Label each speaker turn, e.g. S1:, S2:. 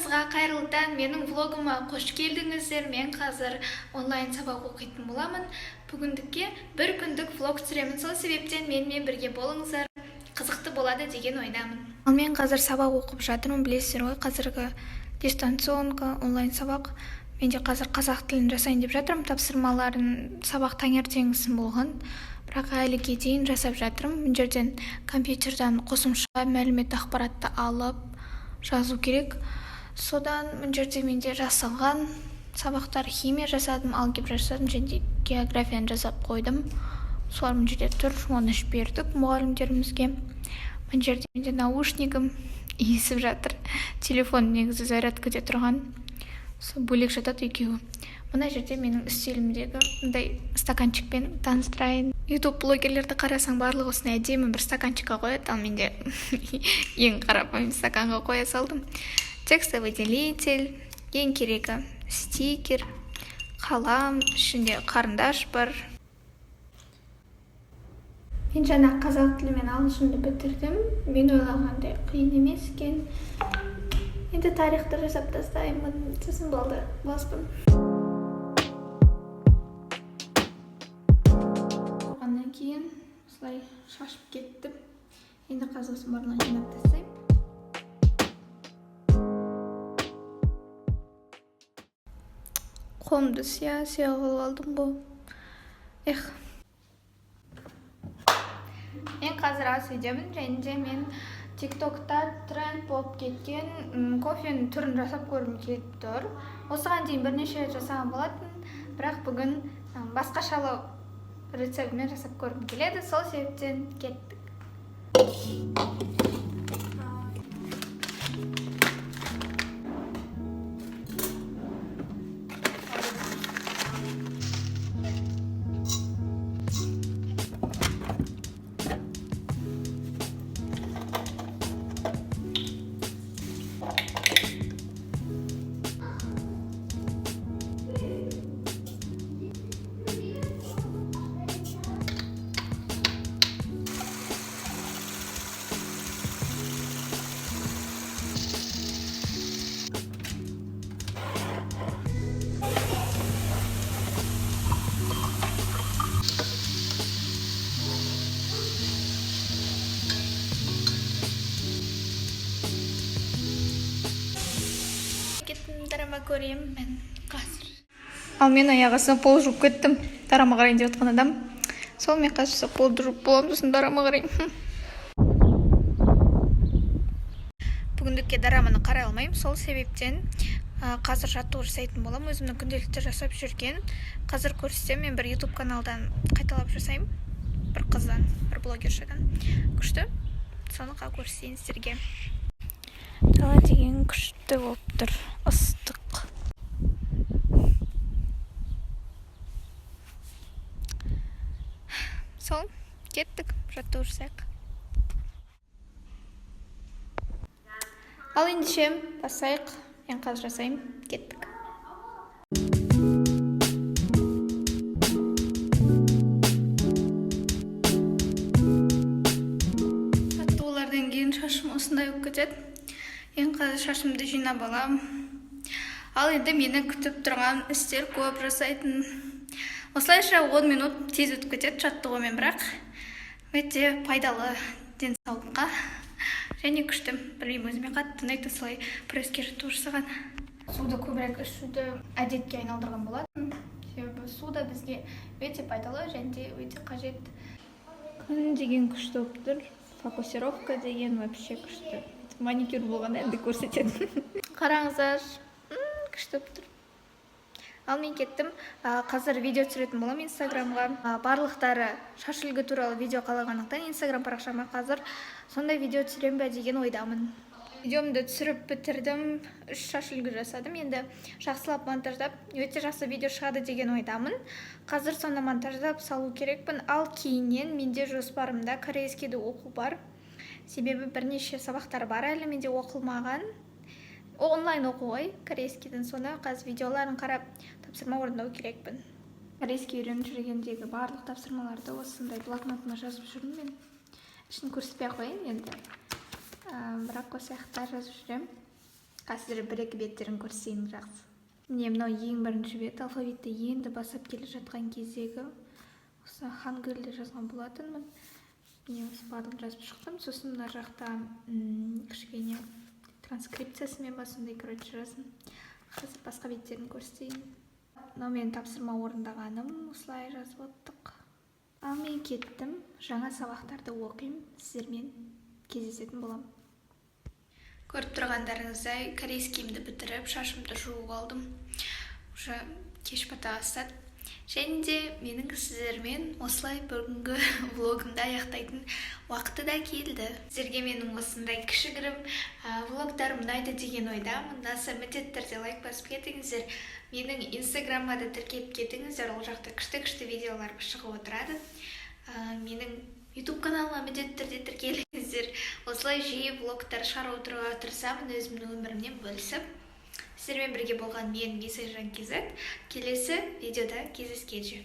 S1: Барлықтарыңызға қайырлы таң, менің влогыма қош келдіңіздер. Мен қазір онлайн сабақ оқитын боламын. Бүгіндікке бір күндік влог түсіремін. Сол себептен менімен бірге болыңыздар. Қызықты болады деген ойдамын. Ал мен қазір сабақ оқып жатырмын. Білесіздер ғой, қазіргі дистанционка онлайн сабақ. Мен де қазір қазақ тілін жасайын деп жатырмын. Тапсырмаларын сабақ таңертеңгісін болған. Бірақ әліге дейін жасап жатырмын. Бұл жерден компьютерден қосымша мәлімет ақпаратты алып жазу керек. Содан бұл жерде менде жасалған сабақтар химия жасадым, алгебра жасадым және географияны жасап қойдым. Солар бұл жерде тұр, оны жібердік мұғалімдерімізге. Бұл жерде менде наушнигім иісіп жатыр. Телефон негізі зарядкаде тұрған. Сол бөлек жатады екеуі. Мына жерде менің үстелімдегі мындай стаканчикпен таныстырайын. YouTube блогерлерді қарасаң барлығы осындай әдемі бір стаканчикқа қояды, ал менде ең қарапайым стаканға қоя салдым. Текстовыделитель, ең керегі стикер, қалам, ішінде қарындаш бар. Мен жаңа қазақ тілі мен ағылшынды бітірдім. Мен ойлағандай қиын емес екен. Енді тарихты жасап тастаймын, сосын болды, боспын. Оғаннан кейін осылай шашып кеттім. Енді қазысын барлығын жинап тастаймын. Қолымды сия қылып алдым ғой. Мен қазір ас видеомын, және де мен TikTok'та тренд болып кеткен кофенің түрін жасап көргім келіп тұр. Осыған дейін бірнеше рет жасаған болатын, бірақ бүгін басқашалы рецептімен жасап көргім келеді. Сол себептен кеттік. Дарама көремін мен қазір. Ал мен аяғасына пол жуып кеттім. Дарама қарайын деп отқан адам. Сол мен қазір полды жуып боламын, сосын дарама қарайын. Бүгіндікке дараманы қарай алмаймын. Сол себептен қазір жаттығу жасайтын боламын. Өзімнің күнделікті жасап жүрген. Қазір көрсетсем, мен бір YouTube каналдан қайталап жасаймын. Бір қыздан, бір блогершадан. Күшті. Соны көрсетейін сіздерге. Дала деген күшті болып тұр, ыстық. Сол, кеттік, жаттығу жасайық. Ал ендеше басайық, мен қазір жасайым, кеттік. Жаттығулардан кейін шашым осындай болып кетеді. Ең қазір шашымды жинап алам. Ал енді мені күтіп тұрған істер көп жасайтын. Осылайша 10 минут тез өтіп кетеді жаттығумен, бірақ өте пайдалы денсаулыққа және күшті. Білмеймін, өзіме қатты ұнайды солай преске жаттығу жасаған. Суды көбірек ішуді әдетке айналдырған болатын. Себебі су да бізге өте пайдалы және де өте қажет. Күн деген күшті болып тұр. Фокусировка деген вообще күшті. Маникюр болған әнді көрсетеді. Қараңыздар, күшті болып тұр. Ал мен кеттім. Қазір видео түсіретін болам инстаграмға. Барлықтары шаш үлгі туралы видео қалағандықтан инстаграм парақшама қазір сондай видео түсірем бе деген ойдамын. Видеомды түсіріп бітірдім. 3 шаш үлгі жасадым. Енді жақсылап монтаждап, өте жақсы видео шығады деген ойдамын. Қазір соны монтаждап салу керекпін. Ал кейіннен менде жоспарымда корейскийді оқу бар. Себебі бірнеше сабақтар бар әлі менде оқылмаған. Онлайн оқу ғой, корейскийдің. Соны қазір видеоларын қарап тапсырма орындау керекпін. Корейский үйреніп жүргендегі барлық тапсырмаларды осындай блокнотыма жазып жүрмін мен. Ішін көрсетпей ақ қояйын енді. Бірақ осы аяқтар жазып жүрем. қазір бір-екі беттерін көрсең жақсы. Міне мынау ең бірінші бет, алфавитті енді басып келе жатқан кездегі осы хангыльде жазған болатынмын. Міне осы барлығын жазып шықтым. Сосын мына жақта кішкене транскрипциясымен басындай жаздым. Қазір басқа беттерін көрсетейін. Мынау менің тапсырма орындағаным, осылай жазып оттық. Ал мен кеттім, жаңа сабақтарды оқимын, сіздермен кездесетін болам. Көріп тұрғандарыңыздай, корейскийімді бітіріп, шашымды жуып алдым. Уже кеш бата бастады. Және де менің сіздермен осылай бүгінгі влогымды аяқтайтын уақыты да келді. Сіздерге менің осындай кішігірім влогтарым ұнайды деген ойдамын. Ұнаса міндетті түрде лайк басып кетіңіздер. Менің инстаграмға да тіркеліп кетіңіздер. Ол жақта күшті видеолар шығып отырады. Менің YouTube каналыма міндетті түрде тіркеліңіздер. Осылай жиі влогтар шығарып отыруға тырысамын, өзімнің өмірімнен бөлісіп. Сіздермен бірге болған мен Месайжан Кезет. Келесі видеода кездескенше.